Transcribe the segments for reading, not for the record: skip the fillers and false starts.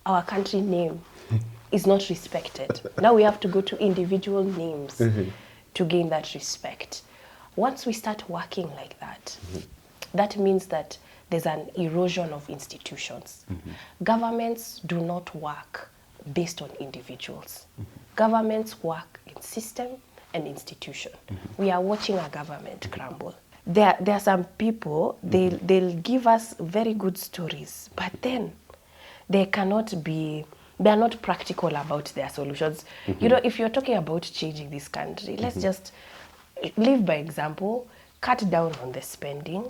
our country name is not respected. Now we have to go to individual names to gain that respect. Once we start working like that, that means that there's an erosion of institutions. Governments do not work based on individuals. Governments work in system and institution. We are watching a government crumble. There are some people, they'll give us very good stories, but then they are not practical about their solutions. You know, if you're talking about changing this country, let's just live by example, cut down on the spending,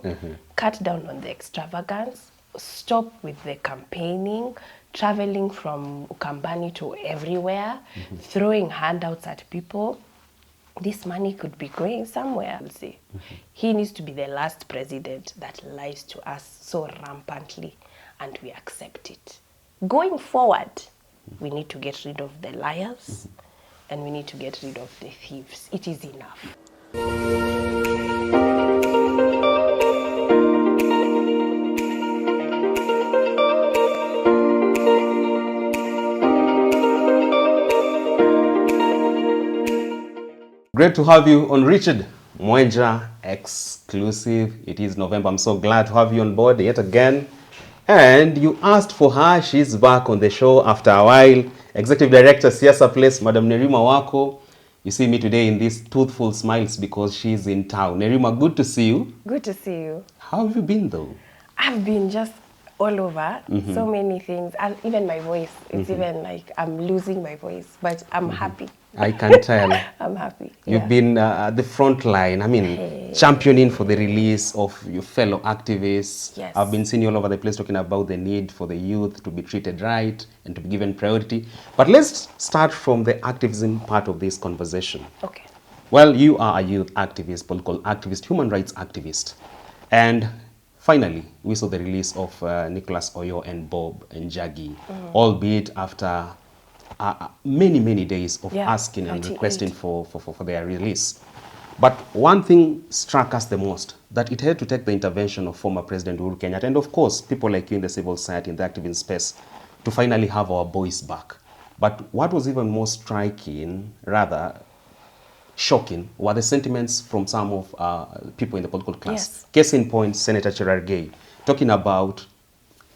cut down on the extravagance, stop with the campaigning, traveling from Ukambani to everywhere, throwing handouts at people. This money could be going somewhere, I'll say. He needs to be the last president that lies to us so rampantly, and we accept it. Going forward, we need to get rid of the liars, and we need to get rid of the thieves. It is enough. Great to have you on Richard Mwenja exclusive. It is November. I'm so glad to have you on board yet again. And you asked for her. She's back on the show after a while. Executive Director, Siasa Place, Madam Nerima Wako. You see me today in these toothful smiles because she's in town. Nerima, good to see you. Good to see you. How have you been though? I've been just all over, so many things, and even my voice. It's even like I'm losing my voice, but I'm happy. I can tell. I'm happy. You've been at the front line, I mean, championing for the release of your fellow activists. Yes. I've been seeing you all over the place talking about the need for the youth to be treated right and to be given priority. But let's start from the activism part of this conversation. Okay. Well, you are a youth activist, political activist, human rights activist. And finally, we saw the release of Nicholas Oyo and Bob and Jaggi, albeit after many days of asking and requesting for their release. But one thing struck us the most, that it had to take the intervention of former President Uhuru Kenyatta, and of course, people like you in the civil society, in the activist space, to finally have our voice back. But what was even more striking, rather shocking, were the sentiments from some of people in the political class. Yes. Case in point, Senator Cherargei, talking about,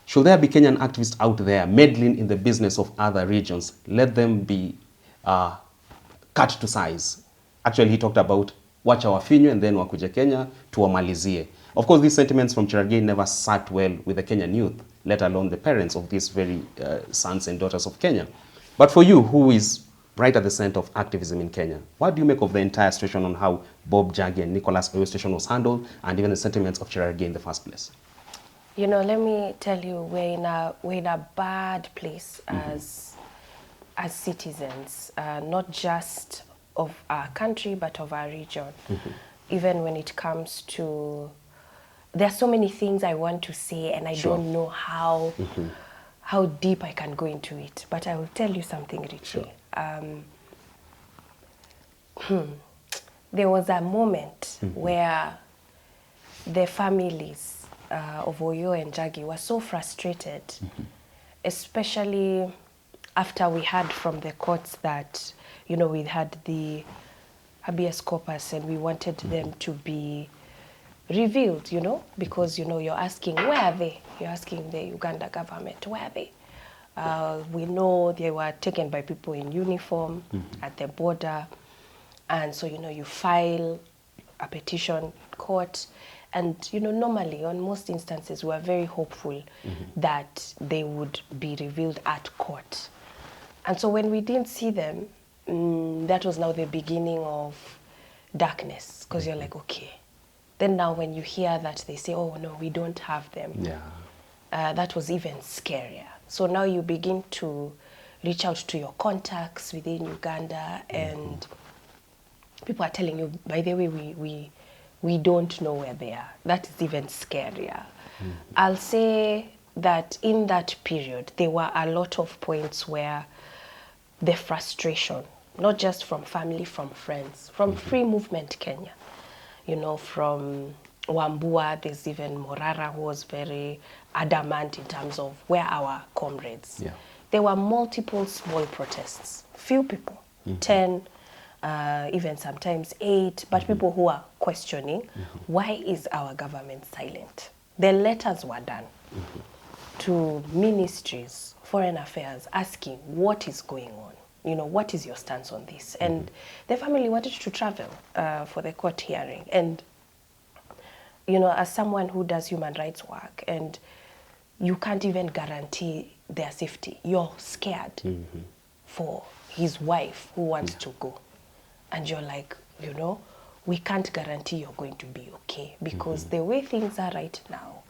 should there be Kenyan activists out there meddling in the business of other regions? Let them be cut to size. Actually, he talked about wacha wafinywe and then wakuje Kenya tuwamalizie. Of course, these sentiments from Cherargei never sat well with the Kenyan youth, let alone the parents of these very sons and daughters of Kenya. But for you, who is right at the center of activism in Kenya, what do you make of the entire situation on how Bob Jaggi and Nicholas Oyo situation was handled, and even the sentiments of Cherargei in the first place? You know, let me tell you, we're in a bad place as citizens, not just of our country, but of our region. Even when it comes to, there are so many things I want to say, and I don't know how deep I can go into it. But I will tell you something, Richie. There was a moment where the families of Oyo and Jaggi were so frustrated, especially after we heard from the courts that, you know, we had the habeas corpus and we wanted them to be revealed, you know, because, you know, you're asking, where are they? You're asking the Uganda government, where are they? We know they were taken by people in uniform at the border. And so, you know, you file a petition in court. And, you know, normally, on most instances, we are very hopeful that they would be revealed at court. And so when we didn't see them, that was now the beginning of darkness, because you're like, okay. Then now when you hear that they say, oh, no, we don't have them, that was even scarier. So now you begin to reach out to your contacts within Uganda, and people are telling you, by the way, we don't know where they are. That is even scarier. I'll say that in that period, there were a lot of points where the frustration, not just from family, from friends, from Free Movement Kenya, you know, from Wambua, there's even Morara, who was very adamant in terms of where our comrades. there were multiple small protests. Few people, 10, even sometimes 8, but people who are questioning, why is our government silent? The letters were done to ministries, foreign affairs, asking what is going on. You know, what is your stance on this? And the family wanted to travel for the court hearing. And, you know, as someone who does human rights work, and you can't even guarantee their safety, you're scared for his wife who wants to go. And you're like, you know, we can't guarantee you're going to be okay, because the way things are right now,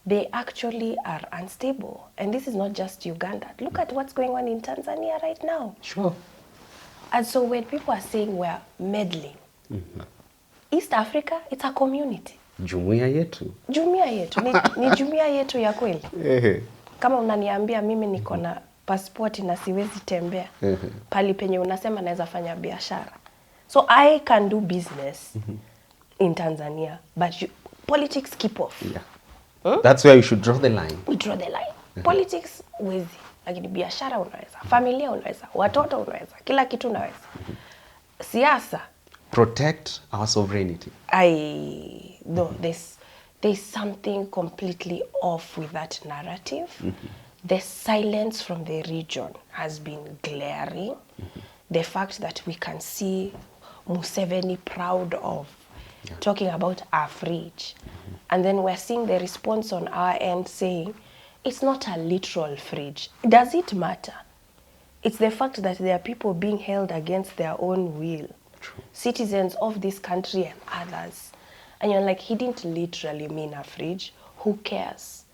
they actually are unstable. And this is not just Uganda. Look at what's going on in Tanzania right now. Sure. And so when people are saying we're meddling, East Africa, it's a community. Jumuiya yetu. Jumuiya yetu. Ni jumuiya yetu ya kweli. Kama unaniambia mimi niko na pasipoti na siwezi tembea, pali penye unasema naweza fanya biashara. So I can do business in Tanzania, but politics keep off. Yeah. That's where you should draw the line. We draw the line. Politics huwezi, lakini biashara unaweza, familia unaweza, watoto unaweza, kila kitu unaweza. Siasa. Protect our sovereignty. No, there's something completely off with that narrative. The silence from the region has been glaring. The fact that we can see Museveni proud of talking about our fridge. And then we're seeing the response on our end saying, it's not a literal fridge. Does it matter? It's the fact that there are people being held against their own will. True. Citizens of this country and others. And you're like, he didn't literally mean a fridge. Who cares?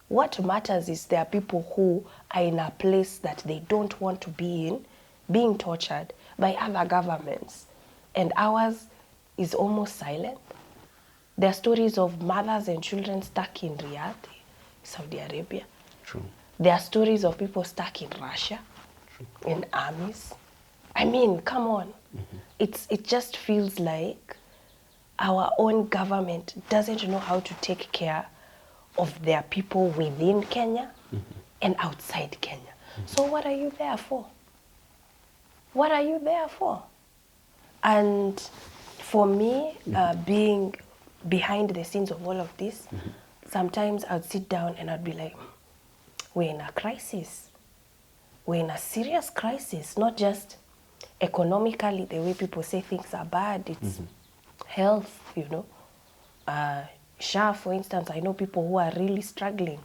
What matters is there are people who are in a place that they don't want to be in, being tortured by other governments. And ours is almost silent. There are stories of mothers and children stuck in Riyadh, Saudi Arabia. True. There are stories of people stuck in Russia, in armies. I mean, come on. It just feels like our own government doesn't know how to take care of their people within Kenya and outside Kenya. So what are you there for? What are you there for? And for me, being behind the scenes of all of this, sometimes I'd sit down and I'd be like, we're in a crisis. We're in a serious crisis, not just economically, the way people say things are bad, it's health, you know. SHA, for instance, I know people who are really struggling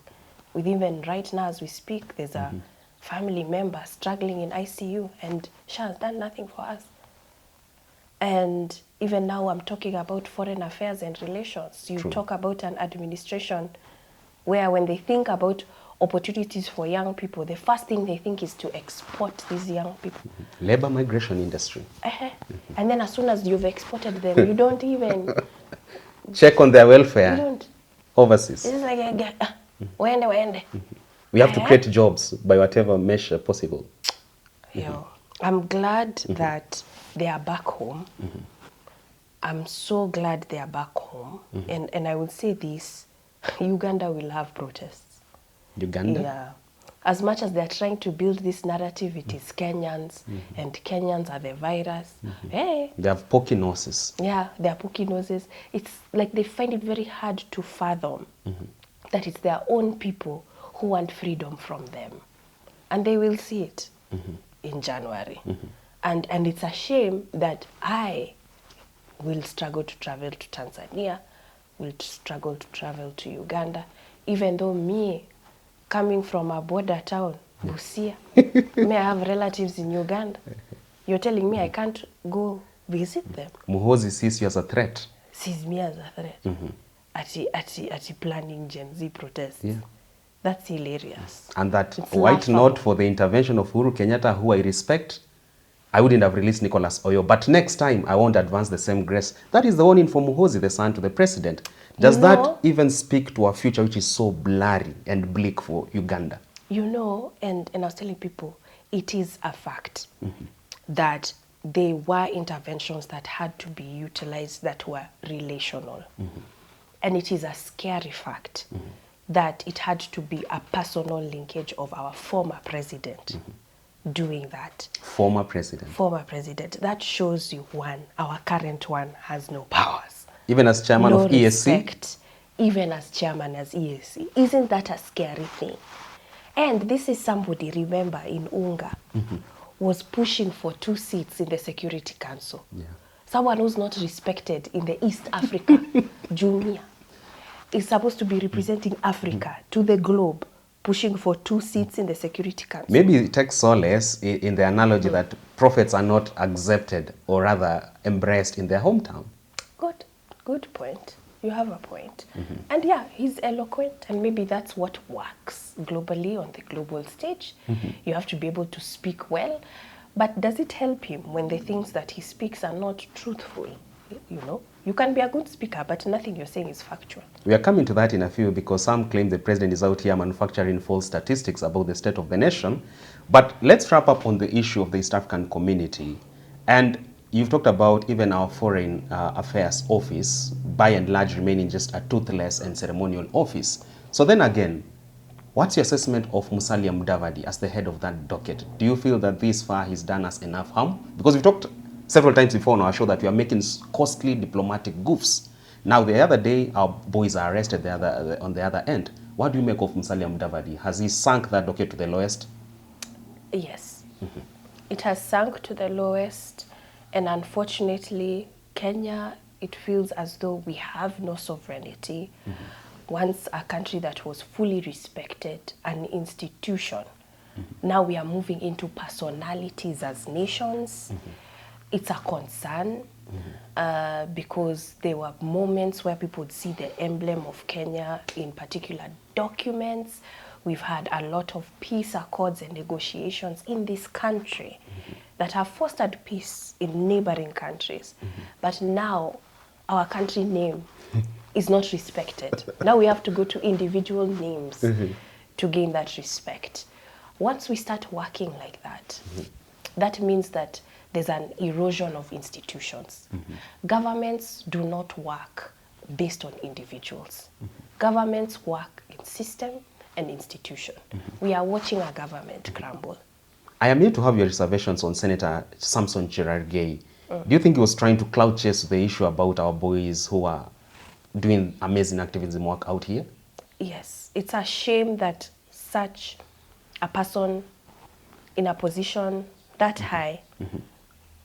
with, even right now as we speak, there's a family member struggling in ICU, and SHA has done nothing for us. And even now I'm talking about foreign affairs and relations. You talk about an administration where when they think about opportunities for young people, the first thing they think is to export these young people. Labor migration industry. And then as soon as you've exported them, you don't even check on their welfare. You don't. Overseas. It's like, waende. We have to create jobs by whatever measure possible. I'm glad that they are back home. I'm so glad they are back home. And I would say this, Uganda will have protests. Uganda? Yeah. As much as they're trying to build this narrative, it is Kenyans, and Kenyans are the virus. Hey. They have pokey noses. Yeah, they are pokey noses. It's like they find it very hard to fathom that it's their own people who want freedom from them. And they will see it in January. And it's a shame that I will struggle to travel to Tanzania, will struggle to travel to Uganda, even though me, coming from a border town, Busia, may I have relatives in Uganda. You're telling me I can't go visit them? Muhoozi sees you as a threat. Sees me as a threat. Ati planning Gen Z protests. Yeah. That's hilarious. And that white note for the intervention of Uhuru Kenyatta, who I respect, I wouldn't have released Nicholas Oyo. But next time, I won't advance the same grace. That is the warning from Muhoozi, the son to the president. Does that even speak to a future which is so blurry and bleak for Uganda? You know, and I was telling people, it is a fact that there were interventions that had to be utilized that were relational. And it is a scary fact that it had to be a personal linkage of our former president doing that. Former president. Former president. That shows you, one, our current one has no powers. Even as chairman no of ESC? Respect, even as chairman as ESC. Isn't that a scary thing? And this is somebody, remember, in Unga, was pushing for 2 seats in the Security Council. Yeah. Someone who's not respected in the East Africa, Jumia, is supposed to be representing Africa to the globe, pushing for 2 seats in the Security Council. Maybe it takes solace in the analogy that prophets are not accepted, or rather embraced, in their hometown. Good point. You have a point. And yeah, he's eloquent, and maybe that's what works globally on the global stage. You have to be able to speak well, but does it help him when the things that he speaks are not truthful? You know, you can be a good speaker, but nothing you're saying is factual. We are coming to that in a few, because some claim the president is out here manufacturing false statistics about the state of the nation. But let's wrap up on the issue of the East African community. And you've talked about even our Foreign Affairs Office, by and large, remaining just a toothless and ceremonial office. So then again, what's your assessment of Musalia Mudavadi as the head of that docket? Do you feel that this far he's done us enough harm? Because we've talked several times before on our show that we are making costly diplomatic goofs. Now, the other day, our boys are arrested on the other end. What do you make of Musalia Mudavadi? Has he sunk that docket to the lowest? Yes. It has sunk to the lowest. And unfortunately, Kenya, it feels as though we have no sovereignty. Once a country that was fully respected, an institution. Now we are moving into personalities as nations. It's a concern because there were moments where people would see the emblem of Kenya in particular documents. We've had a lot of peace accords and negotiations in this country that have fostered peace in neighboring countries. But now our country name is not respected. Now we have to go to individual names to gain that respect. Once we start working like that, that means that there's an erosion of institutions. Governments do not work based on individuals. Governments work in system and institution. We are watching our government crumble. I am here to have your reservations on Senator Samson Cherargei. Do you think he was trying to cloud chase the issue about our boys who are doing amazing activism work out here? Yes, it's a shame that such a person in a position that high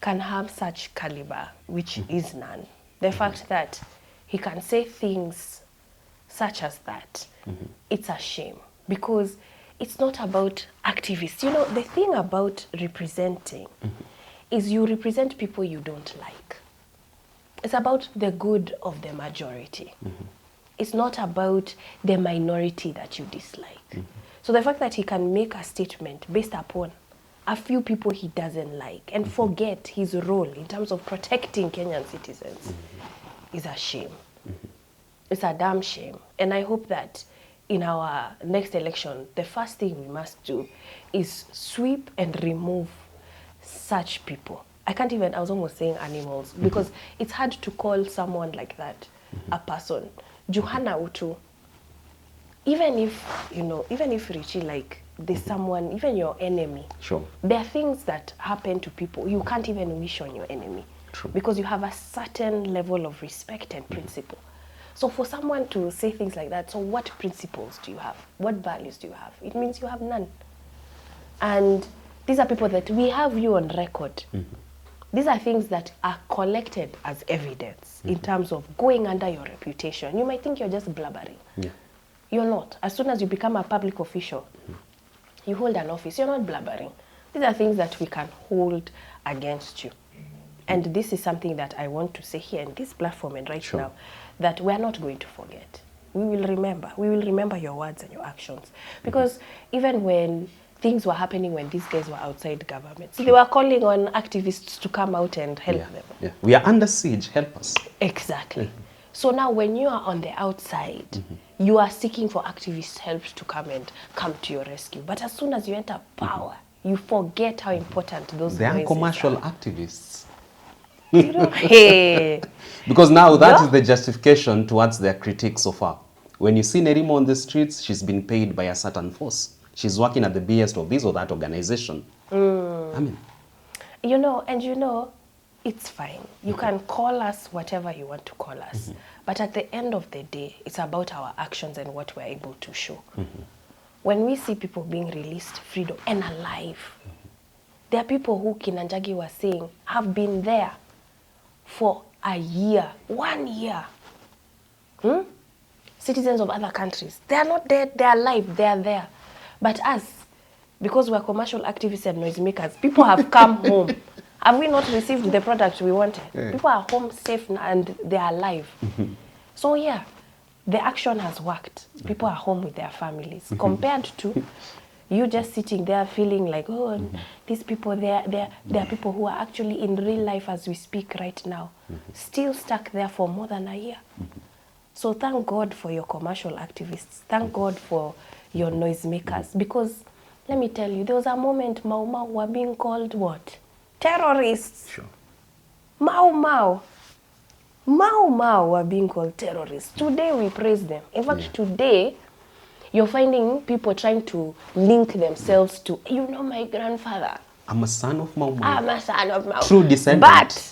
can have such caliber, which is none. The fact that he can say things such as that, it's a shame, because it's not about activists. You know, the thing about representing is you represent people you don't like. It's about the good of the majority. It's not about the minority that you dislike. So the fact that he can make a statement based upon a few people he doesn't like and forget his role in terms of protecting Kenyan citizens is a shame. It's a damn shame. And I hope that in our next election, the first thing we must do is sweep and remove such people. I was almost saying animals, because it's hard to call someone like that a person. Juhana Utu, even if Richie, like, there's someone, even your enemy. Sure. There are things that happen to people you can't even wish on your enemy. True. Because you have a certain level of respect and principle. So for someone to say things like that, so what principles do you have? What values do you have? It means you have none. And these are people that we have you on record. These are things that are collected as evidence in terms of going under your reputation. You might think you're just blabbering. Yeah. You're not. As soon as you become a public official, you hold an office, you're not blabbering. These are things that we can hold against you. And this is something that I want to say here in this platform and right now, that we're not going to forget. We will remember. We will remember your words and your actions. Because even when things were happening when these guys were outside government, they were calling on activists to come out and help them. Yeah. We are under siege, help us. Exactly. So now when you are on the outside, you are seeking for activists' help to come to your rescue. But as soon as you enter power, you forget how important those They are voices commercial are. activists. You know, hey. Because now that is the justification towards their critiques so far. When you see Nerimo on the streets, she's been paid by a certain force. She's working at the behest of this or that organization. I mean, You know, it's fine. You can call us whatever you want to call us. But at the end of the day, it's about our actions and what we're able to show. When we see people being released, freedom, and alive, there are people who Kinanjagi was saying have been there for a year, 1 year. Citizens of other countries. They are not dead, they are alive, they are there. But us, because we're commercial activists and noisemakers, people have come home. Have we not received the product we wanted? Yeah. People are home safe and they are alive. So yeah, the action has worked. People are home with their families. Compared to you just sitting there feeling like, oh, these people, there are people who are actually in real life as we speak right now, still stuck there for more than a year. So thank God for your commercial activists. Thank God for your noisemakers. Because let me tell you, there was a moment Mau Mau were being called what? Terrorists. Sure. Mau Mau. Mau Mau were being called terrorists. Today we praise them. In fact, today you're finding people trying to link themselves to, you know, my grandfather. I'm a son of Mau Mau. I'm a son of Mau. True descendant.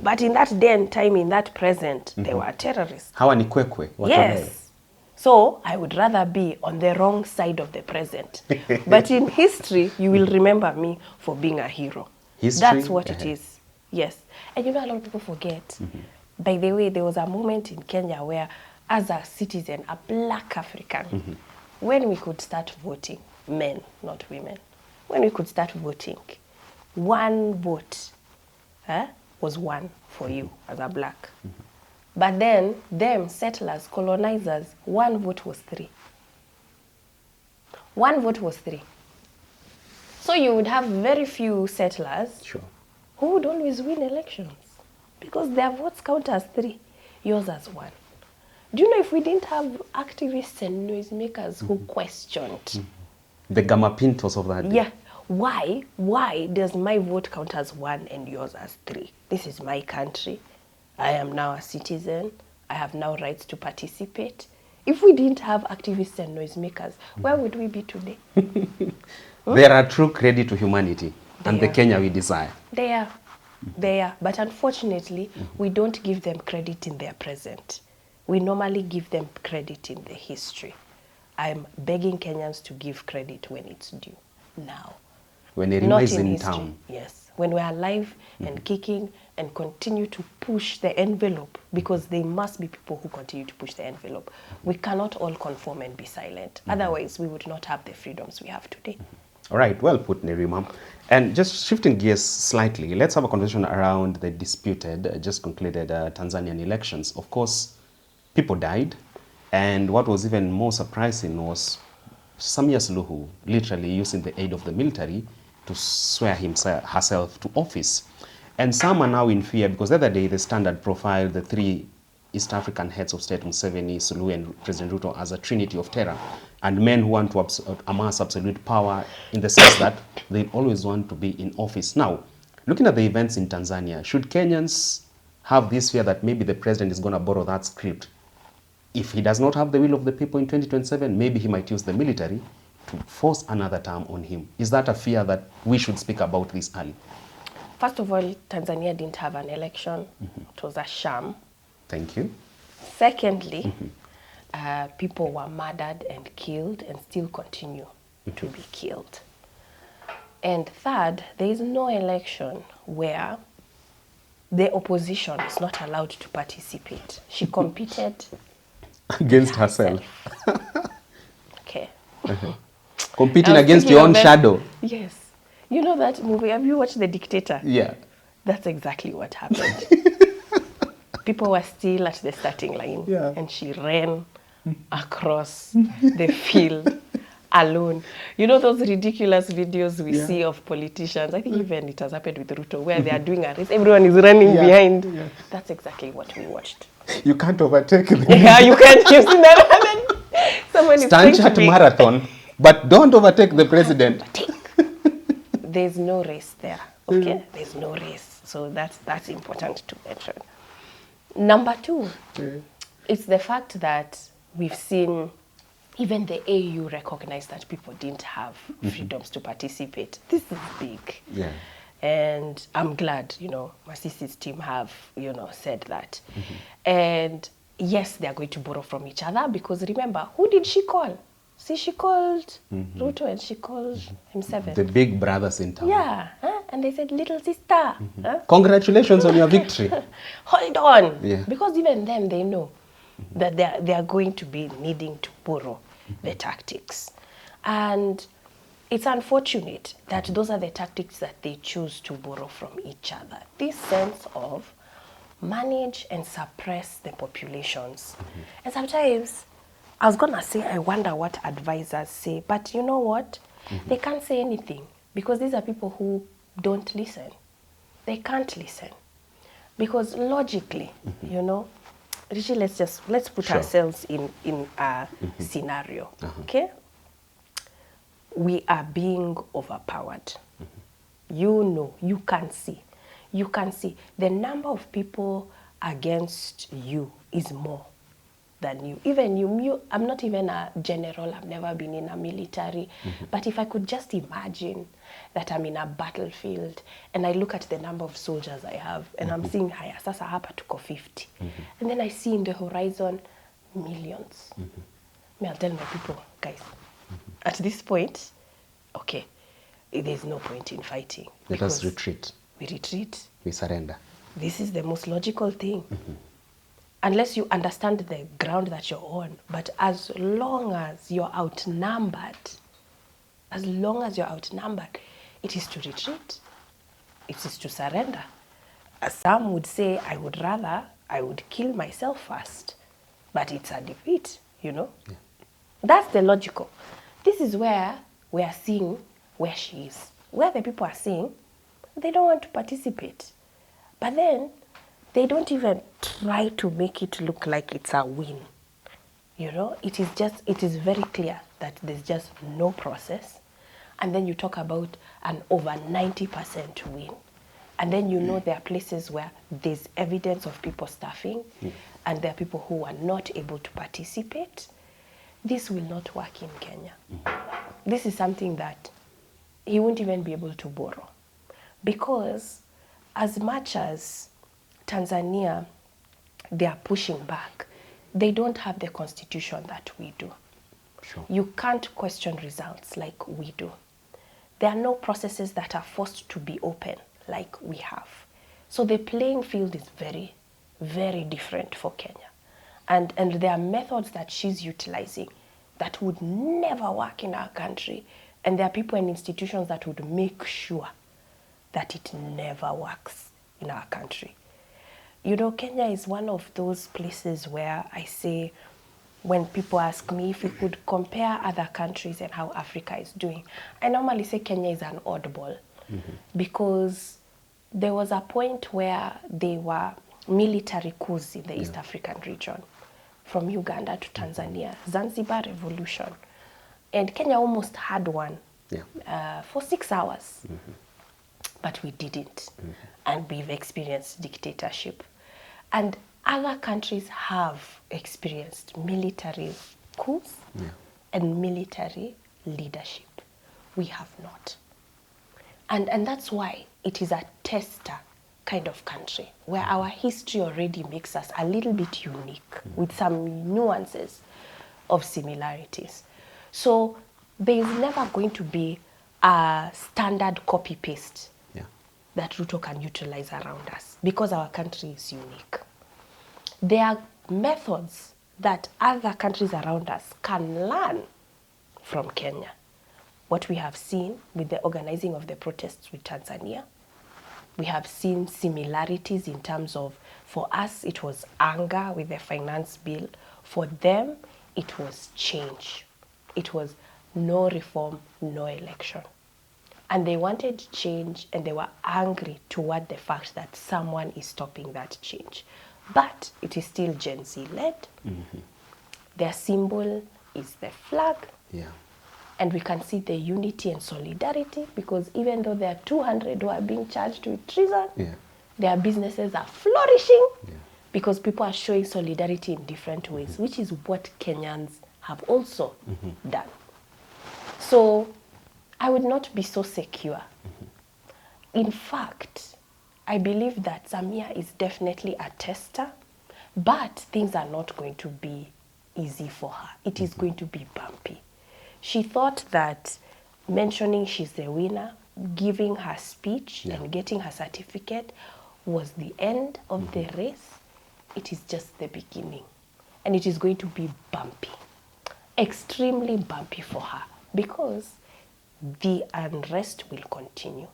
But in that day and time, in that present, they were terrorists. Hawa ni kwekwe. Yes. So I would rather be on the wrong side of the present. But in history, you will remember me for being a hero. History? That's what it is. Yes. And you know, a lot of people forget. By the way, there was a moment in Kenya where, as a citizen, a black African, when we could start voting, men, not women, when we could start voting, one vote was one for you as a black. But then, them, settlers, colonizers, one vote was 3. One vote was 3. So you would have very few settlers who would always win elections because their votes count as 3, yours as 1. Do you know if we didn't have activists and noisemakers who questioned? The Gamma Pintos of that day. Yeah. Why does my vote count as 1 and yours as 3? This is my country. I am now a citizen. I have now rights to participate. If we didn't have activists and noisemakers, where would we be today? They are a true credit to humanity and the Kenya we desire. They are. They are. But unfortunately, we don't give them credit in their present. We normally give them credit in the history. I'm begging Kenyans to give credit when it's due. Now. When Nerima is in town. Yes. When we're alive and kicking and continue to push the envelope, because there must be people who continue to push the envelope. We cannot all conform and be silent. Otherwise, we would not have the freedoms we have today. All right, well put, Nerima. And just shifting gears slightly, let's have a conversation around the disputed, just concluded Tanzanian elections. Of course, people died. And what was even more surprising was Samia Suluhu literally using the aid of the military to swear herself to office. And some are now in fear because the other day the Standard profiled the 3 East African heads of state, Museveni, Suluhu, and President Ruto, as a trinity of terror, and men who want to amass absolute power in the sense that they always want to be in office. Now, looking at the events in Tanzania, should Kenyans have this fear that maybe the president is going to borrow that script? If he does not have the will of the people in 2027, maybe he might use the military to force another term on him. Is that a fear that we should speak about this early? First of all, Tanzania didn't have an election. It was a sham. Thank you. Secondly, people were murdered and killed and still continue to be killed. And third, there is no election where the opposition is not allowed to participate. She competed against herself. Okay. Competing against your own shadow. Yes. You know that movie? Have you watched The Dictator? Yeah. That's exactly what happened. People were still at the starting line. Yeah. And she ran across the field alone. You know those ridiculous videos we see of politicians? I think even it has happened with Ruto, where they are doing a race. Everyone is running behind. Yeah. That's exactly what we watched. You can't overtake them. Yeah, you can't. You've seen that. Someone is stand at marathon, but don't overtake the president. There's no race there. Okay, there's no race. So that's important to mention. Number 2, it's the fact that we've seen even the AU recognize that people didn't have freedoms to participate. This is big. Yeah. And I'm glad, Masisi's team have, said that. And yes, they are going to borrow from each other because remember, who did she call? See, she called Ruto and she called M7. The big brothers in town. Yeah. And they said, little sister. Congratulations on your victory. Hold on. Yeah. Because even them, they know that they are going to be needing to borrow the tactics. And it's unfortunate that those are the tactics that they choose to borrow from each other. This sense of manage and suppress the populations. And sometimes, I was going to say, I wonder what advisors say, but you know what? They can't say anything because these are people who don't listen. They can't listen. Because logically, Rishi, let's put ourselves in a scenario, okay? We are being overpowered. You can see. You can see the number of people against you is more than you. Even you, I'm not even a general, I've never been in a military, but if I could just imagine that I'm in a battlefield and I look at the number of soldiers I have and I'm seeing haya, sasa hapa tuko 50. And then I see in the horizon millions. I'll tell my people, guys, at this point, okay, there's no point in fighting. Let us retreat. We retreat. We surrender. This is the most logical thing. Unless you understand the ground that you're on. But as long as you're outnumbered, it is to retreat. It is to surrender. As some would say, I would kill myself first. But it's a defeat, Yeah. That's the logical. This is where we are seeing where she is. Where the people are seeing, they don't want to participate. But then, they don't even try to make it look like it's a win. It is very clear that there's just no process. And then you talk about an over 90% win. And then there are places where there's evidence of people staffing and there are people who are not able to participate. This will not work in Kenya. This is something that he won't even be able to borrow. Because as much as Tanzania, they are pushing back, they don't have the constitution that we do. Sure. You can't question results like we do. There are no processes that are forced to be open like we have. So the playing field is very, very different for Kenya. And there are methods that she's utilizing that would never work in our country. And there are people and institutions that would make sure that it never works in our country. Kenya is one of those places where I say, when people ask me if we could compare other countries and how Africa is doing, I normally say Kenya is an oddball because there was a point where there were military coups in the East African region, from Uganda to Tanzania, Zanzibar revolution. And Kenya almost had one for 6 hours. But we didn't. And we've experienced dictatorship. And other countries have experienced military coups and military leadership. We have not. And that's why it is a tester kind of country, where our history already makes us a little bit unique with some nuances of similarities. So there is never going to be a standard copy-paste that Ruto can utilize around us because our country is unique. There are methods that other countries around us can learn from Kenya. What we have seen with the organizing of the protests with Tanzania, we have seen similarities in terms of, for us, it was anger with the finance bill. For them, it was change. It was no reform, no election. And they wanted change, and they were angry toward the fact that someone is stopping that change. But it is still Gen Z-led. Their symbol is the flag. And we can see the unity and solidarity, because even though there are 200 who are being charged with treason, their businesses are flourishing. because people are showing solidarity in different ways, which is what Kenyans have also done. So I would not be so secure. In fact, I believe that Samia is definitely a tester, but things are not going to be easy for her. It is going to be bumpy. She thought that mentioning she's the winner, giving her speech and getting her certificate was the end of the race. It is just the beginning. And it is going to be bumpy, extremely bumpy for her, because the unrest will continue.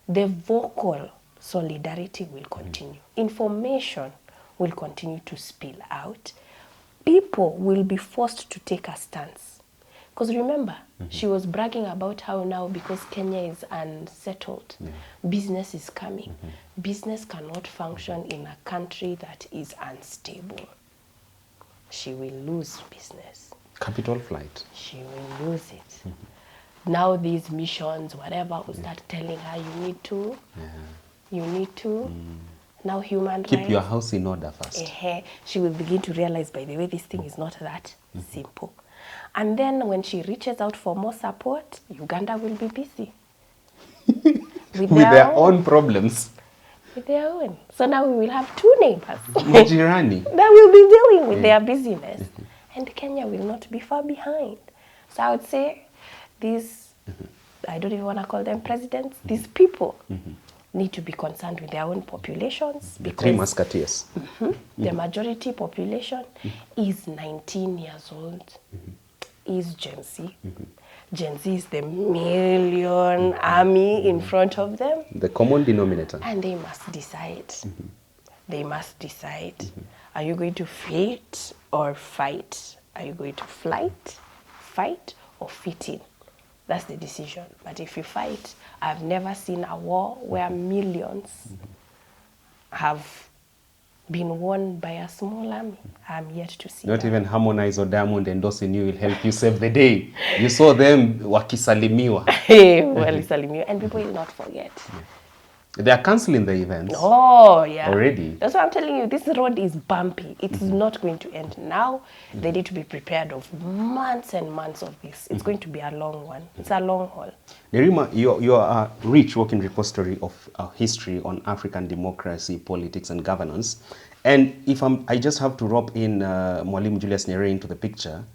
The vocal solidarity will continue. Information will continue to spill out. People will be forced to take a stance. Because remember, she was bragging about how now, because Kenya is unsettled, business is coming. Business cannot function in a country that is unstable. She will lose business. Capital flight. She will lose it. Now these missions, whatever, will start telling her, you need to. Now human Keep rights. your house in order first. She will begin to realize, by the way, this thing is not that simple. And then when she reaches out for more support, Uganda will be busy. with their own problems. With their own. So now we will have two neighbors Majirani. that will be dealing with their busyness. And Kenya will not be far behind. So I would say these, I don't even want to call them presidents, these people need to be concerned with their own populations. The three musketeers. The majority population is 19 years old, is Gen Z. Gen Z is the million army in front of them. The common denominator. And they must decide. They must decide. Are you going to fit or fight? Are you going to fight or fit in? That's the decision. But if you fight, I've never seen a war where millions have been won by a small army. I'm yet to see Not that. even Harmonize or Diamond endorsing you will help you save the day. You saw them wakisalimiwa. Walisalimiwa, and people will not forget. They are cancelling the events. Oh, yeah. Already. That's what I'm telling you. This road is bumpy. It's not going to end now. They need to be prepared of months and months of this. It's going to be a long one. It's a long haul. Nerima, you are a rich working repository of history on African democracy, politics, and governance. And if I just have to rope in Mwalimu Julius Nyerere into the picture,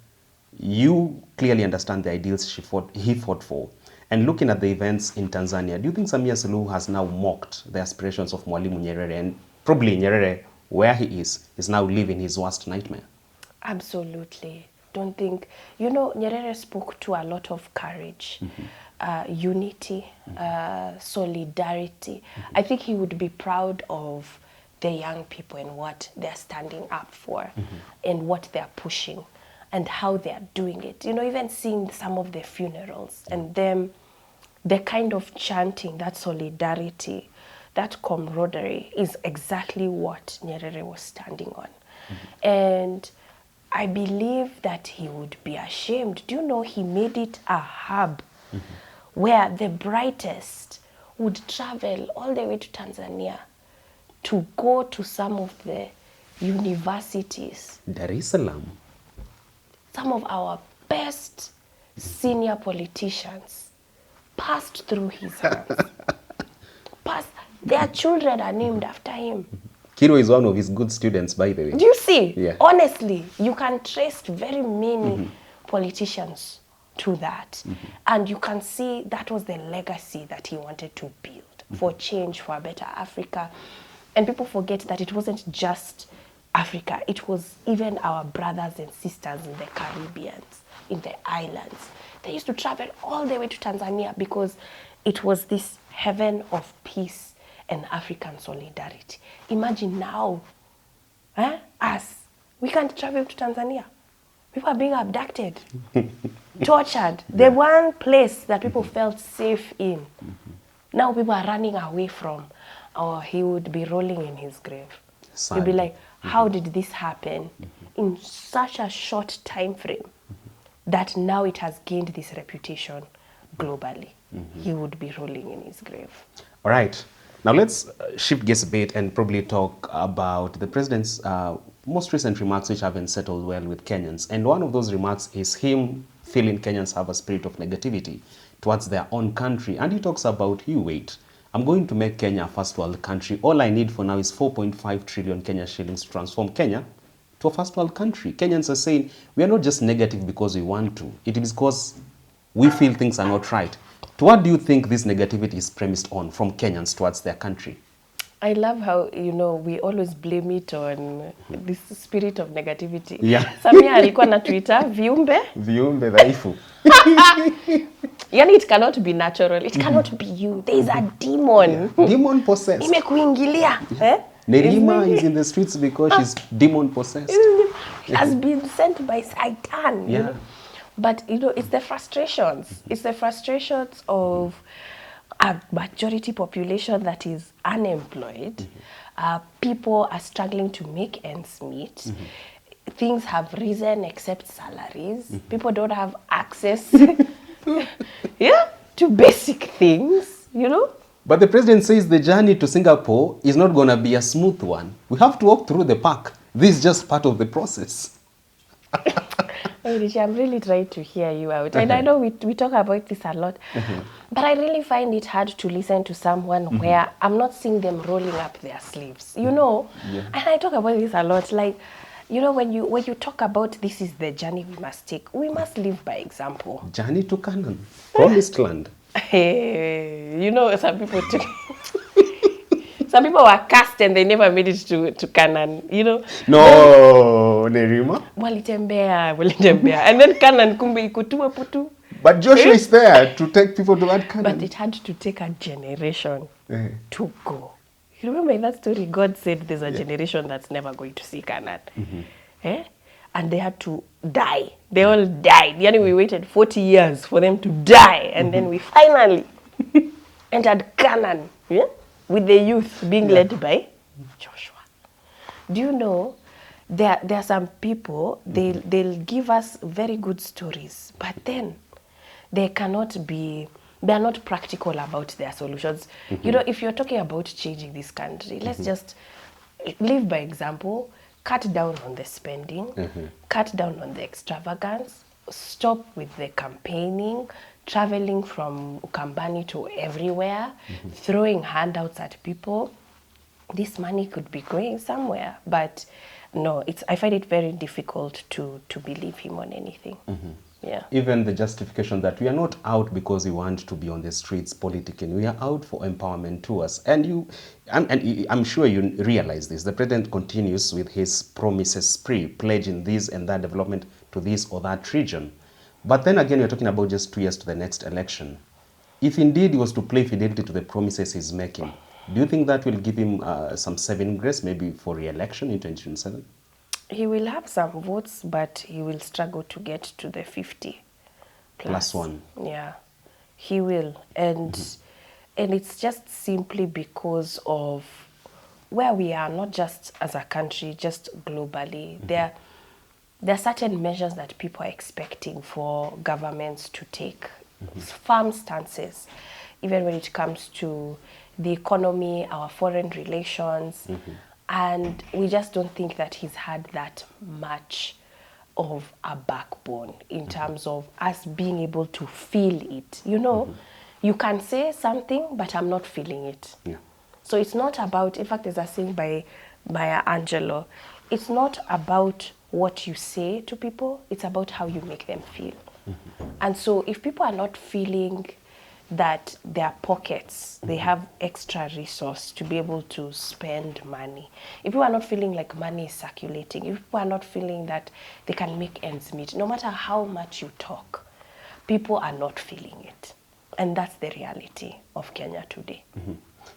you clearly understand the ideals he fought for. And looking at the events in Tanzania, do you think Samia Suluhu has now mocked the aspirations of Mwalimu Nyerere, and probably Nyerere, where he is now living his worst nightmare? Absolutely. Don't think, Nyerere spoke to a lot of courage, unity, solidarity. I think he would be proud of the young people and what they're standing up for and what they're pushing and how they're doing it. Even seeing some of the funerals and them, the kind of chanting, that solidarity, that camaraderie is exactly what Nyerere was standing on. And I believe that he would be ashamed. Do you know he made it a hub where the brightest would travel all the way to Tanzania to go to some of the universities. Dar es Salaam. Some of our best senior politicians passed through his hands. Their children are named after him. Kiro is one of his good students, by the way. Do you see? Yeah. Honestly, you can trace very many politicians to that. And you can see that was the legacy that he wanted to build for change, for a better Africa. And people forget that it wasn't just Africa. It was even our brothers and sisters in the Caribbean, in the islands. They used to travel all the way to Tanzania because it was this heaven of peace and African solidarity. Imagine now, us, we can't travel to Tanzania. People are being abducted, tortured. The one place that people felt safe in, now people are running away from, or he would be rolling in his grave. He'd be like, how did this happen in such a short time frame that now it has gained this reputation globally? He would be rolling in his grave. All right. Now let's shift gears a bit and probably talk about the president's most recent remarks, which haven't settled well with Kenyans. And one of those remarks is him feeling Kenyans have a spirit of negativity towards their own country. And he talks about, you wait, I'm going to make Kenya a first world country. All I need for now is 4.5 trillion Kenya shillings to transform Kenya to a first world country. Kenyans are saying, we are not just negative because we want to. It is because we feel things are not right. To what do you think this negativity is premised on from Kenyans towards their country? I love how, you know, we always blame it on this spirit of negativity. Yeah. Samia alikuwa na Twitter, viumbe. Viumbe dhaifu. Yani it cannot be natural. It cannot be you. There is a demon. Yeah. Demon possessed. Imekuingilia. Eh? Nerima is in the streets because she's demon possessed. Has been sent by Satan. Yeah. You know? But, you know, it's the frustrations. It's the frustrations of a majority population that is unemployed. People are struggling to make ends meet. Things have risen except salaries. People don't have access to basic things, you know. But the president says the journey to Singapore is not going to be a smooth one. We have to walk through the park. This is just part of the process. Hey, Rishi, I'm really trying to hear you out. And I know we talk about this a lot. But I really find it hard to listen to someone where I'm not seeing them rolling up their sleeves. You know? Yeah. And I talk about this a lot. Like, you know, when you talk about this is the journey we must take, we must live by example. Journey to Canaan. Promised land. Hey, you know, some people some people were cast and they never made it to Canaan, you know. No, Nerima. Walitembea. And then Canaan kumbe ikutua putu. But Joshua is there to take people to that Canaan. But it had to take a generation to go. You remember in that story, God said there's a generation that's never going to see Canaan. And they had to die. They all died. Yani we waited 40 years for them to die. And then we finally entered Canaan. Yeah? With the youth being led by Joshua. Do you know, there are some people, they'll give us very good stories, but then they are not practical about their solutions. You know, if you're talking about changing this country, let's just live by example, cut down on the spending, cut down on the extravagance, stop with the campaigning, traveling from Ukambani to everywhere, throwing handouts at people. This money could be going somewhere, but no, I find it very difficult to believe him on anything. Yeah. Even the justification that we are not out because we want to be on the streets politicking, we are out for empowerment tours. And I'm sure you realize this. The president continues with his promises spree, pledging this and that development to this or that region. But then again, we're talking about just 2 years to the next election. If indeed he was to play fidelity to the promises he's making, do you think that will give him some saving grace, maybe for re-election in 2027? He will have some votes, but he will struggle to get to the 50 plus one. Yeah, he will. And it's just simply because of where we are, not just as a country, just globally. There are certain measures that people are expecting for governments to take, firm stances, even when it comes to the economy, our foreign relations, and we just don't think that he's had that much of a backbone in terms of us being able to feel it. You know, you can say something, but I'm not feeling it. Yeah. So it's not about, in fact, there's a saying by Maya Angelou, it's not about what you say to people, it's about how you make them feel. And so if people are not feeling that their pockets, they have extra resource to be able to spend money, if people are not feeling like money is circulating, if people are not feeling that they can make ends meet, no matter how much you talk, people are not feeling it. And that's the reality of Kenya today.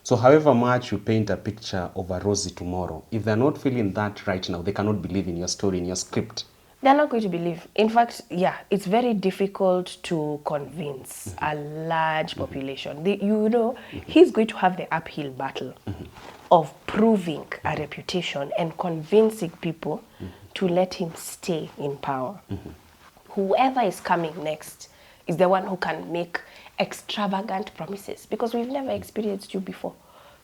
So however much you paint a picture of a rosy tomorrow, if they're not feeling that right now, they cannot believe in your story, in your script. They're not going to believe. In fact, yeah, it's very difficult to convince a large population. You know, he's going to have the uphill battle of proving a reputation and convincing people to let him stay in power. Whoever is coming next is the one who can make extravagant promises, because we've never experienced you before.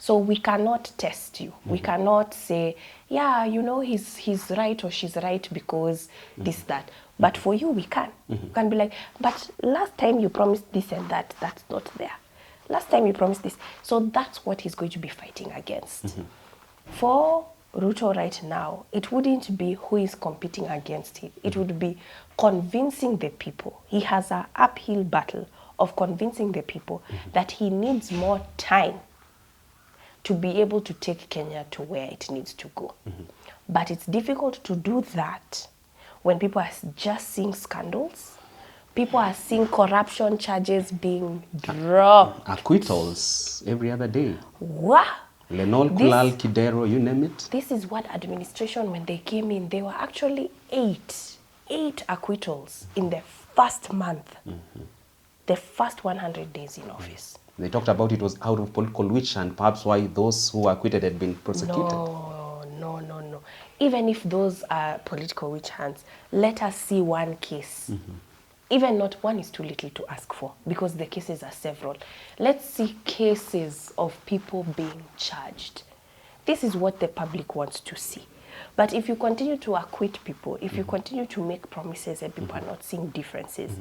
So we cannot test you. We cannot say, yeah, you know, he's right or she's right because this, that. But for you, we can. We can be like, but last time you promised this and that, that's not there. Last time you promised this. So that's what he's going to be fighting against. For Ruto right now, it wouldn't be who is competing against him. It would be convincing the people. He has an uphill battle of convincing the people that he needs more time to be able to take Kenya to where it needs to go. But it's difficult to do that when people are just seeing scandals, people are seeing corruption charges being dropped. Acquittals every other day. Wow! Lenol, Kulal, Kidero, you name it. This is what administration, when they came in, they were actually eight acquittals in the first month, the first 100 days in office. They talked about it was out of political witch and perhaps why those who were acquitted had been prosecuted. No. Even if those are political witch hunts, let us see one case. Even not one is too little to ask for because the cases are several. Let's see cases of people being charged. This is what the public wants to see. But if you continue to acquit people, if you continue to make promises and people are not seeing differences,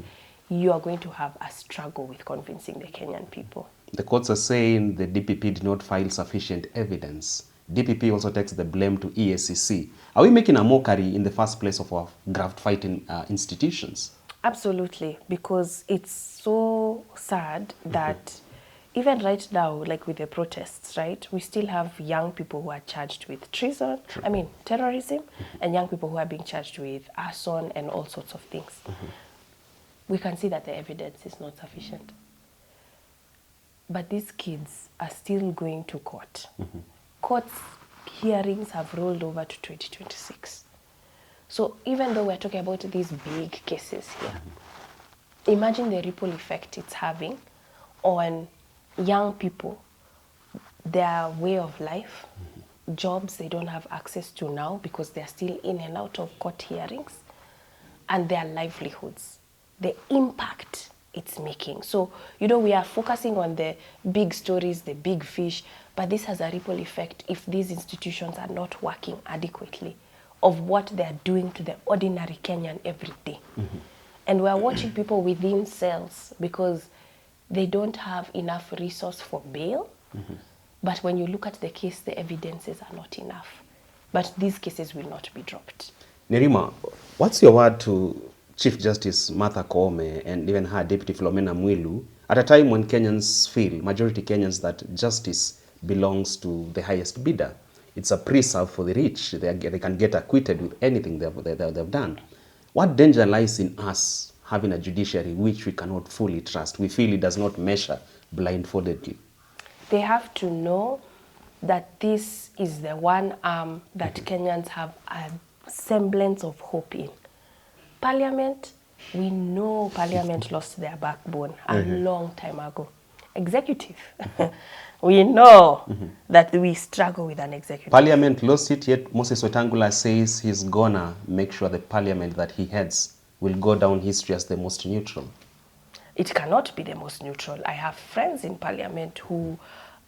you are going to have a struggle with convincing the Kenyan people. The courts are saying the DPP did not file sufficient evidence. DPP also takes the blame to EACC. Are we making a mockery in the first place of our graft-fighting institutions? Absolutely, because it's so sad that even right now, like with the protests, right, we still have young people who are charged with treason, terrorism, and young people who are being charged with arson and all sorts of things. We can see that the evidence is not sufficient. But these kids are still going to court. Court hearings have rolled over to 2026. So even though we're talking about these big cases here, imagine the ripple effect it's having on young people, their way of life, jobs they don't have access to now because they're still in and out of court hearings, and their livelihoods, the impact it's making. So, you know, we are focusing on the big stories, the big fish, but this has a ripple effect if these institutions are not working adequately of what they're doing to the ordinary Kenyan every day. And we're watching people within cells because they don't have enough resource for bail. But when you look at the case, the evidences are not enough. But these cases will not be dropped. Nerima, what's your word to Chief Justice Martha Koome and even her Deputy Philomena Mwilu at a time when Kenyans feel, majority Kenyans, that justice belongs to the highest bidder? It's a preserve for the rich. They can get acquitted with anything they've done. What danger lies in us having a judiciary which we cannot fully trust? We feel it does not measure blindfoldedly. They have to know that this is the one arm that Kenyans have a semblance of hope in. Parliament, we know Parliament lost their backbone a long time ago. Executive, we know that we struggle with an executive. Parliament lost it, yet Moses Wetangula says he's gonna make sure the Parliament that he heads will go down history as the most neutral. It cannot be the most neutral. I have friends in Parliament who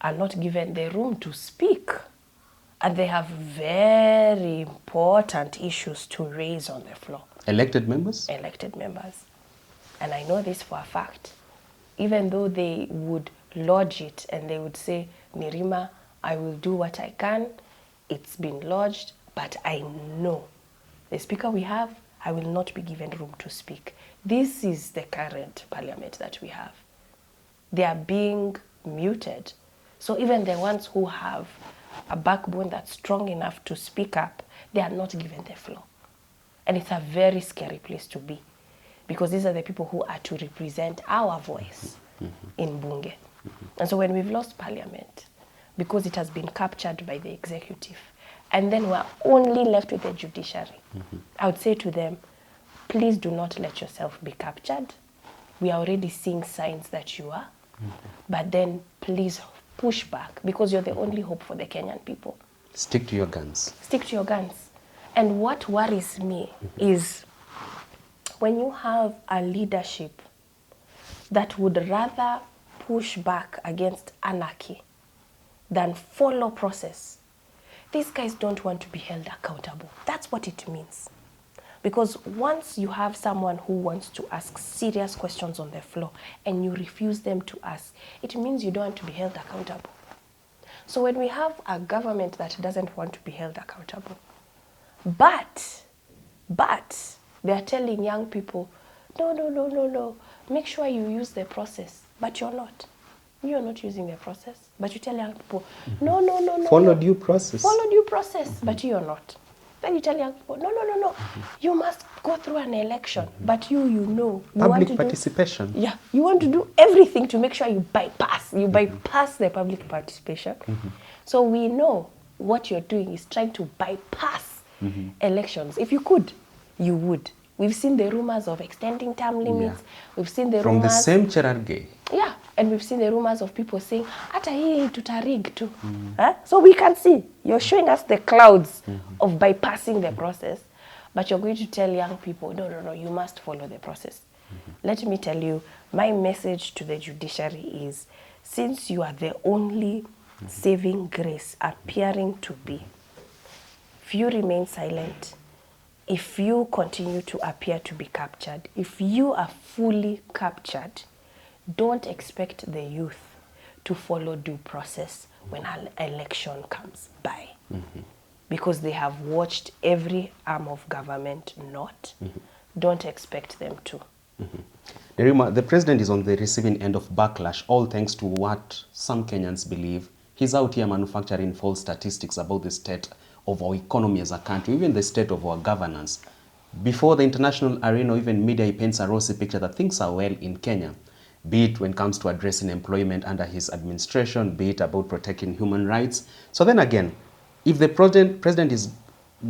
are not given the room to speak, and they have very important issues to raise on the floor. Elected members? Elected members. And I know this for a fact. Even though they would lodge it and they would say, Nerima, I will do what I can. It's been lodged, but I know the speaker we have, I will not be given room to speak. This is the current Parliament that we have. They are being muted. So even the ones who have a backbone that's strong enough to speak up, they are not given the floor. And it's a very scary place to be, because these are the people who are to represent our voice in Bunge. And so when we've lost Parliament, because it has been captured by the executive, and then we're only left with the judiciary, I would say to them, please do not let yourself be captured. We are already seeing signs that you are, but then please push back, because you're the only hope for the Kenyan people. Stick to your guns. Stick to your guns. And what worries me is when you have a leadership that would rather push back against anarchy than follow process. These guys don't want to be held accountable. That's what it means. Because once you have someone who wants to ask serious questions on the floor and you refuse them to ask, it means you don't want to be held accountable. So when we have a government that doesn't want to be held accountable, but they're telling young people, no, make sure you use the process, but you're not. You're not using the process, but you tell young people, no. Follow due process. Follow due process, but you're not. Then you tell young people, no. You must go through an election, but you know. You Public want to participation. you want to do everything to make sure you bypass. You bypass the public participation. So we know what you're doing is trying to bypass elections. If you could, you would. We've seen the rumors of extending term limits. Yeah. We've seen the from rumors. the same Cherargei. Yeah, and we've seen the rumors of people saying, "Ata hii tutarig too." So we can see you're showing us the clouds of bypassing the process, but you're going to tell young people, no, you must follow the process. Let me tell you, my message to the judiciary is, since you are the only saving grace appearing to be, if you remain silent, if you continue to appear to be captured, if you are fully captured, don't expect the youth to follow due process when an election comes by. Because they have watched every arm of government not. Don't expect them to. Nerima, the president is on the receiving end of backlash, all thanks to what some Kenyans believe. He's out here manufacturing false statistics about the state of our economy as a country, even the state of our governance. Before the international arena, even media, he paints a rosy picture that things are well in Kenya, be it when it comes to addressing employment under his administration, be it about protecting human rights. So then again, if the president is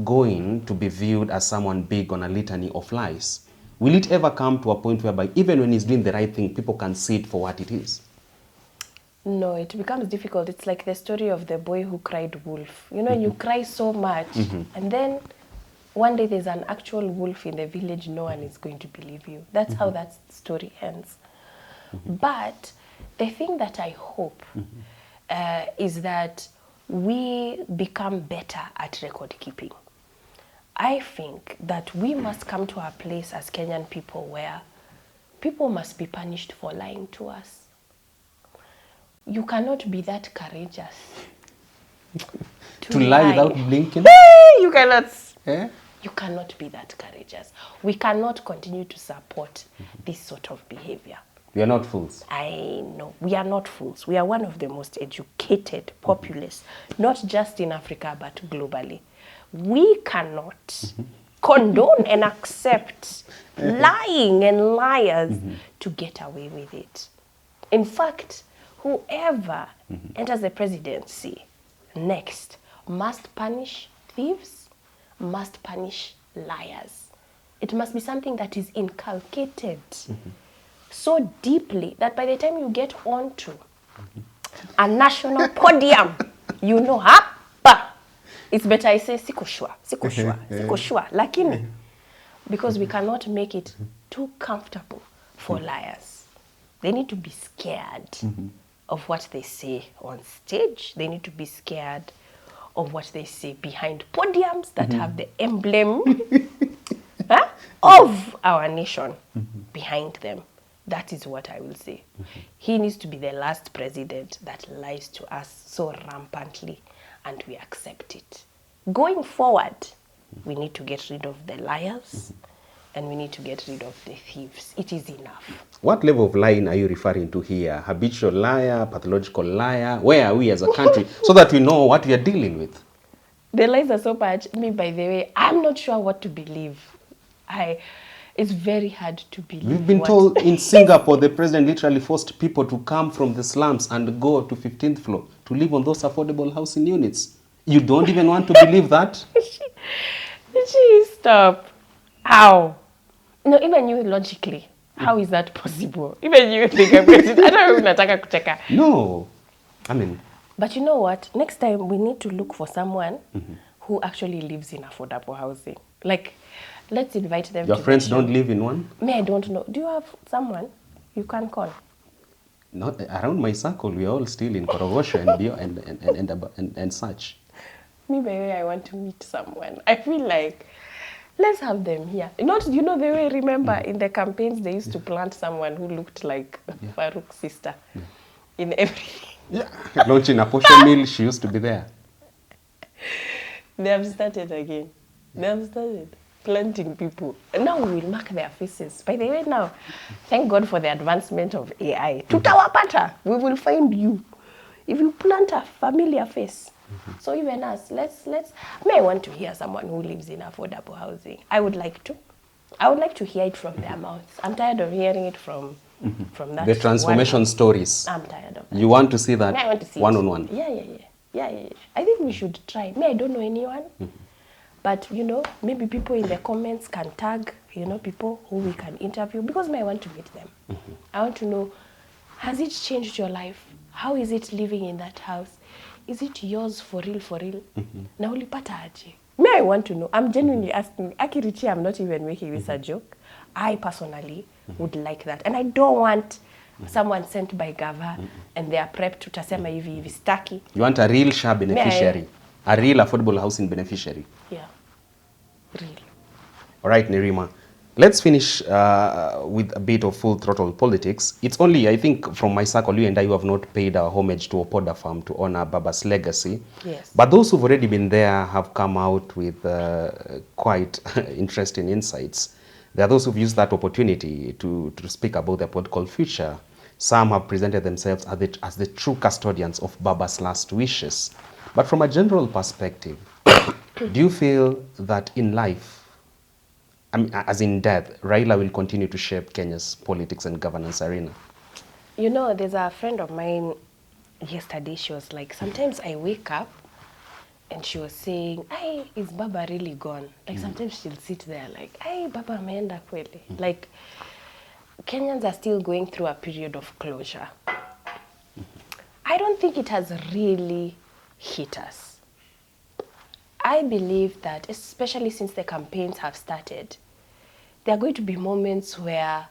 going to be viewed as someone big on a litany of lies, will it ever come to a point whereby even when he's doing the right thing, people can see it for what it is? No, it becomes difficult. It's like the story of the boy who cried wolf. You know, you cry so much, and then one day there's an actual wolf in the village, no one is going to believe you. That's how that story ends. But the thing that I hope is that we become better at record keeping. I think that we must come to a place as Kenyan people where people must be punished for lying to us. You cannot be that courageous to lie without blinking? You cannot. Eh? You cannot be that courageous. We cannot continue to support this sort of behavior. We are not fools. I know. We are not fools. We are one of the most educated populace, not just in Africa, but globally. We cannot condone and accept lying and liars to get away with it. In fact, whoever enters the presidency next must punish thieves, must punish liars. It must be something that is inculcated so deeply that by the time you get onto a national podium, you know, it's better I say siko shua, lakini, because we cannot make it too comfortable for liars. They need to be scared of what they say on stage. They need to be scared of what they say behind podiums that have the emblem of our nation behind them. That is what I will say. He needs to be the last president that lies to us so rampantly, and we accept it. Going forward, we need to get rid of the liars, and we need to get rid of the thieves. It is enough. What level of lying are you referring to here? Habitual liar, pathological liar? Where are we as a country so that we know what we are dealing with? The lies are so much. Me, by the way, I'm not sure what to believe. It's very hard to believe. We've been told in Singapore, the president literally forced people to come from the slums and go to 15th floor to live on those affordable housing units. You don't even want to believe that? Stop. How? No, even you logically, how is that possible? Even you think I'm going to, I don't even nataka kucheka. No. I mean. But you know what? Next time we need to look for someone who actually lives in affordable housing. Like, let's invite them. Your friends don't live in one? Me, I don't know. Do you have someone you can call? Not around my circle, we are all still in Korogosho and and such. Me, by the way, I want to meet someone. I feel like let's have them here. Not, you know, the way, remember in the campaigns they used to plant someone who looked like Farouk's sister in everything. Yeah. Launching a portion meal, she used to be there. They have started again. They have started planting people. And now we will mark their faces. By the way, now, thank God for the advancement of AI. Tutawapata, we will find you. If you plant a familiar face. So even us, let's, may I want to hear someone who lives in affordable housing. I would like to. I would like to hear it from their mouths. I'm tired of hearing it from that. The transformation stories. I'm tired of that. You want to see that I want to see one-on-one? Yeah. I think we should try. Me, I don't know anyone. But, you know, maybe people in the comments can tag, you know, people who we can interview. Because me, I want to meet them. I want to know, has it changed your life? How is it living in that house? Is it yours for real, for real? Na ulipata aje? Me, I want to know. I'm genuinely asking. Akirichi, I'm not even making this a joke. I personally would like that. And I don't want someone sent by Gava and they are prepped to tasema hivi staki. You want a real SHA beneficiary. A real affordable housing beneficiary. Yeah. Really. All right, Nerima. Let's finish with a bit of full throttle politics. It's only, I think, from my circle, you and I who have not paid our homage to Opoda Farm to honor Baba's legacy. Yes. But those who've already been there have come out with quite interesting insights. There are those who've used that opportunity to speak about their political future. Some have presented themselves as the true custodians of Baba's last wishes. But from a general perspective, do you feel that in life, I mean, as in death, Raila will continue to shape Kenya's politics and governance arena? You know, there's a friend of mine yesterday, she was like, sometimes I wake up and she was saying, hey, is Baba really gone? Like sometimes she'll sit there like, hey, Baba ameenda kweli. Like, Kenyans are still going through a period of closure. I don't think it has really hit us. I believe that, especially since the campaigns have started, there are going to be moments where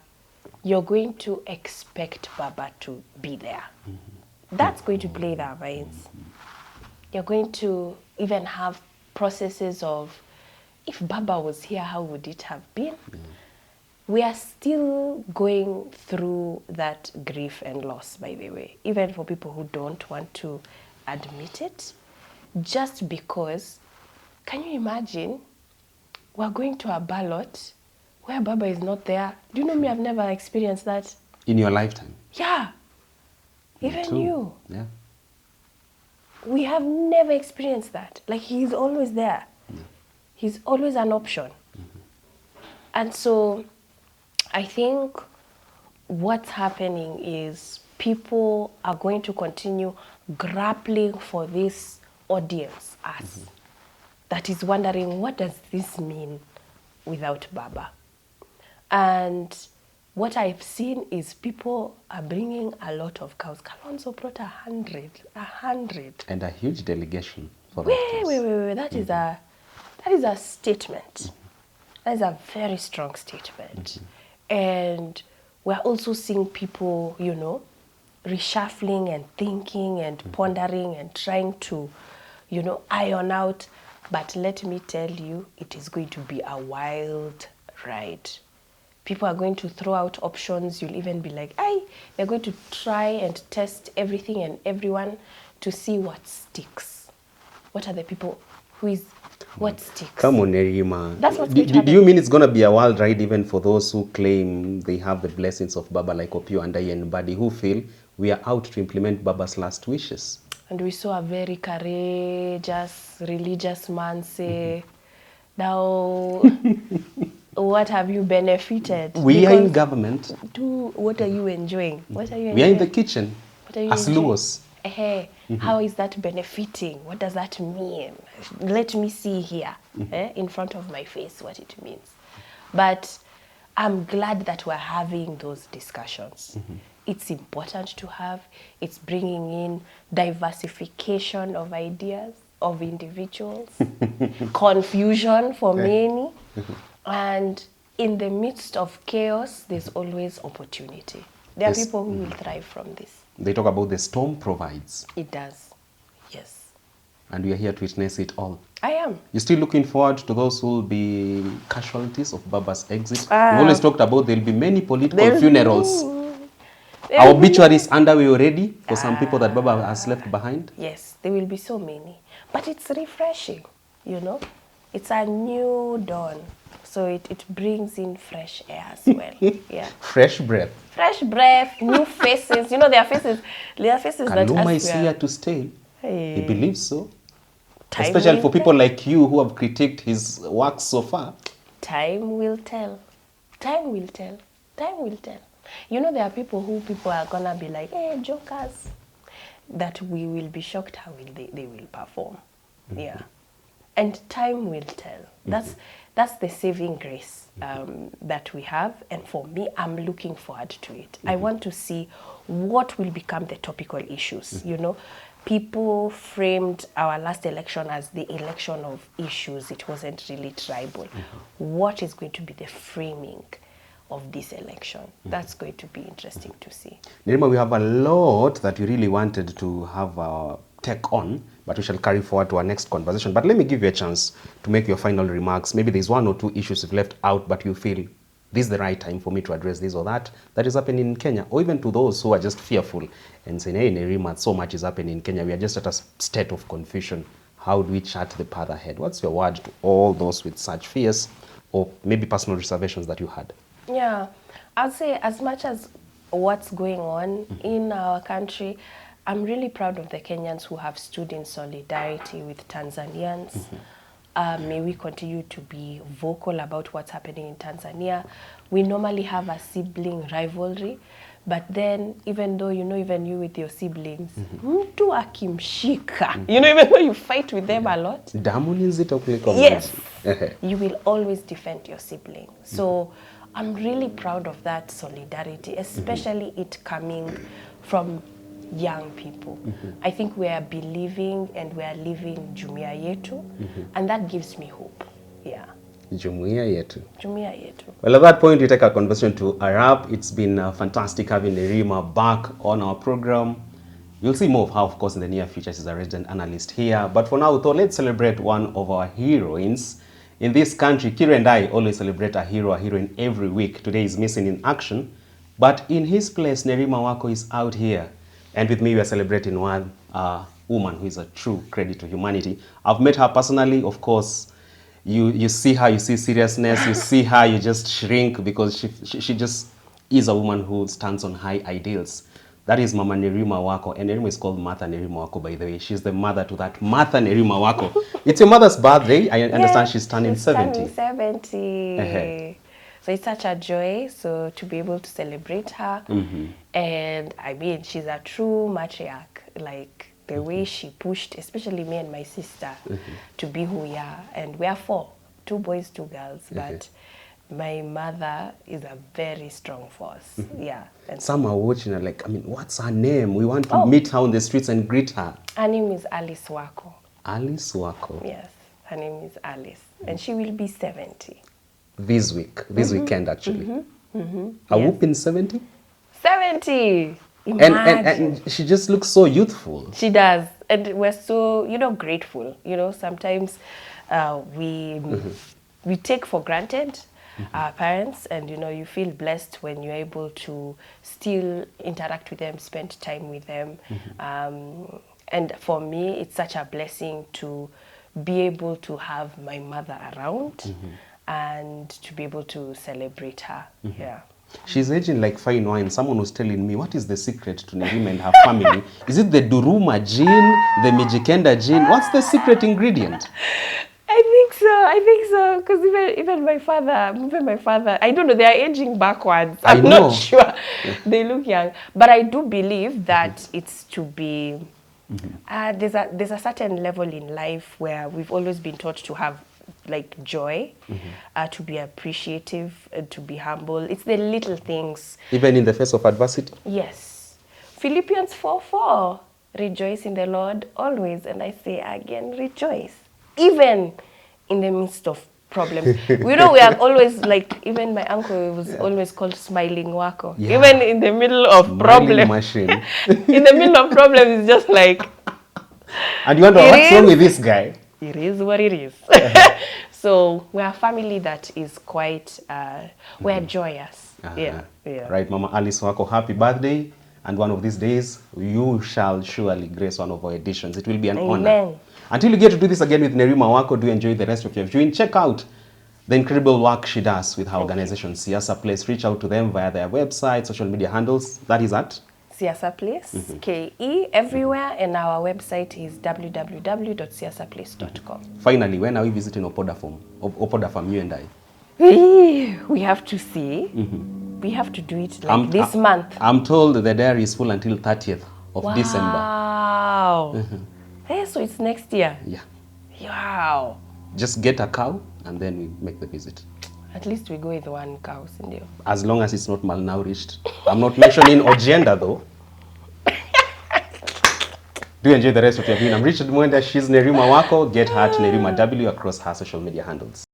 you're going to expect Baba to be there. That's going to play their minds. You're going to even have processes of, if Baba was here, how would it have been? We are still going through that grief and loss, by the way, even for people who don't want to admit it, just because, can you imagine, we're going to a ballot where Baba is not there. Do you know me, I've never experienced that. In your lifetime? Yeah. Even you. Yeah. We have never experienced that. Like, he's always there. He's always an option. And so, I think what's happening is people are going to continue grappling for this audience, us, that is wondering, what does this mean without Baba? And what I've seen is people are bringing a lot of cows. Kalonzo brought 100. And a huge delegation for that. Wait. That is a statement. That is a very strong statement. And we're also seeing people, you know, reshuffling and thinking and pondering and trying to, you know, iron out. But let me tell you, it is going to be a wild ride. People are going to throw out options. You'll even be like, they're going to try and test everything and everyone to see what sticks. What are the people what sticks? Come on, Nerima. That's what's going to happen. Do you mean it's going to be a wild ride even for those who claim they have the blessings of Baba, like Opio and Ian Buddy, who feel we are out to implement Baba's last wishes? And we saw a very courageous, religious man say, now, what have you benefited? We are in government. What are you enjoying? What are you enjoying? We are in the kitchen. What are you as enjoying? Luos. How is that benefiting? What does that mean? Let me see here, in front of my face, what it means. But I'm glad that we're having those discussions. It's important to have. It's bringing in diversification of ideas, of individuals, confusion for many. And in the midst of chaos, there's always opportunity. There are Yes. people who will thrive from this. They talk about the storm provides, It does. Yes. and we are here to witness it all. I am. You're still looking forward to those who will be casualties of Baba's exit? Ah. We've always talked about there'll be many political There'll funerals. be- Our obituary is underway already for some people that Baba has left behind. Yes, there will be so many. But it's refreshing, you know. It's a new dawn. So it brings in fresh air as well. Yeah. Fresh breath. Fresh breath, new faces. You know, there are faces that Kaluma as is we are- here to stay. Hey. He believes so. Time Especially will for people tell. like you who have critiqued his work so far. Time will tell. Time will tell. Time will tell. You know, there are people are gonna be like, hey, jokers. That we will be shocked how they will perform. Yeah. And time will tell. That's the saving grace that we have. And for me, I'm looking forward to it. I want to see what will become the topical issues. You know, people framed our last election as the election of issues. It wasn't really tribal. What is going to be the framing of this election? That's going to be interesting to see. Nirima, we have a lot that you really wanted to have a take on, but we shall carry forward to our next conversation. But let me give you a chance to make your final remarks. Maybe there's one or two issues you've left out, but you feel this is the right time for me to address this or that is happening in Kenya, or even to those who are just fearful and saying, hey, Nirima, so much is happening in Kenya. We are just at a state of confusion. How do we chart the path ahead? What's your word to all those with such fears or maybe personal reservations that you had? Yeah, I'd say as much as what's going on in our country, I'm really proud of the Kenyans who have stood in solidarity with Tanzanians. May we continue to be vocal about what's happening in Tanzania. We normally have a sibling rivalry, but then even though, you know, even you with your siblings, mtu akimshika, you know, even though you fight with them a lot, Damu ni nzito kuliko yes, maji. you will always defend your sibling. So I'm really proud of that solidarity, especially it coming from young people. I think we are believing and we are living Jumuiya yetu, and that gives me hope. Yeah. Jumuiya yetu. Jumuiya yetu. Well, at that point, we take our conversation to a wrap. It's been fantastic having Nirima back on our program. You'll see more of her, of course, in the near future. She's a resident analyst here. But for now, we thought let's celebrate one of our heroines. In this country, Kira and I always celebrate a hero, a heroine every week. Today is missing in action. But in his place, Nirima Wako is out here. And with me, we are celebrating one woman who is a true credit to humanity. I've met her personally, of course. You see her, you see seriousness, you see her, you just shrink because she just is a woman who stands on high ideals. That is Mama Nirima Wako, and Nirima is called Martha Nirima Wako, by the way. She's the mother to that Martha Nirima Wako. It's your mother's birthday. I understand she's turning 70. She's turning 70. So it's such a joy to be able to celebrate her. And I mean, she's a true matriarch. Like the way she pushed, especially me and my sister, to be who we are. And we are 4, 2 boys, 2 girls. But my mother is a very strong force. Yeah. And some are watching her like, I mean, what's her name? We want to meet her on the streets and greet her. Her name is Alice Wako. Alice Wako. Yes, her name is Alice. And she will be 70. This weekend actually. A Yes. whooping 70? 70! And Imagine. she just looks so youthful. She does. And we're so, you know, grateful. You know, sometimes we take for granted our parents, and, you know, you feel blessed when you're able to still interact with them, spend time with them. And for me, it's such a blessing to be able to have my mother around and to be able to celebrate her. Yeah. She's aging like fine wine. Someone was telling me, what is the secret to Nirima and her family? Is it the Duruma gene, the Mijikenda gene? What's the secret ingredient? I think so. Because even my father, I don't know, they are aging backwards. I'm not sure. They look young. But I do believe that it's to be, there's a certain level in life where we've always been taught to have like joy, to be appreciative, to be humble. It's the little things. Even in the face of adversity? Yes. Philippians 4:4, rejoice in the Lord always. And I say again, rejoice. Even in the midst of problems. We know we are always like, even my uncle was always called Smiling Wako. Yeah. Even in the middle of Smiling problems. machine. In the middle of problems, it's just like, And you wonder, what's wrong with this guy? it is what it is. So we're a family that is quite, we're joyous. Yeah. Right, Mama Alice Wako, happy birthday. And one of these days, you shall surely grace one of our editions. It will be an honor. Until you get to do this again with Nerima Wako, do enjoy the rest of your viewing. Check out the incredible work she does with her organization, Siasa Place. Reach out to them via their website, social media handles. That is at Siasa Place, KE, everywhere. And our website is www.siasaplace.com. Finally, when are we visiting Opoda Farm, you and I? We have to see. We have to do it like this month. I'm told the diary is full until 30th of December. Wow. Hey, so it's next year. Yeah. Wow. Just get a cow and then we make the visit. At least we go with one cow, Cindy. As long as it's not malnourished. I'm not mentioning agenda though. Do enjoy the rest of your viewing. I'm Richard Mwenda. She's Nerima Wako. Get her at Nerima W across her social media handles.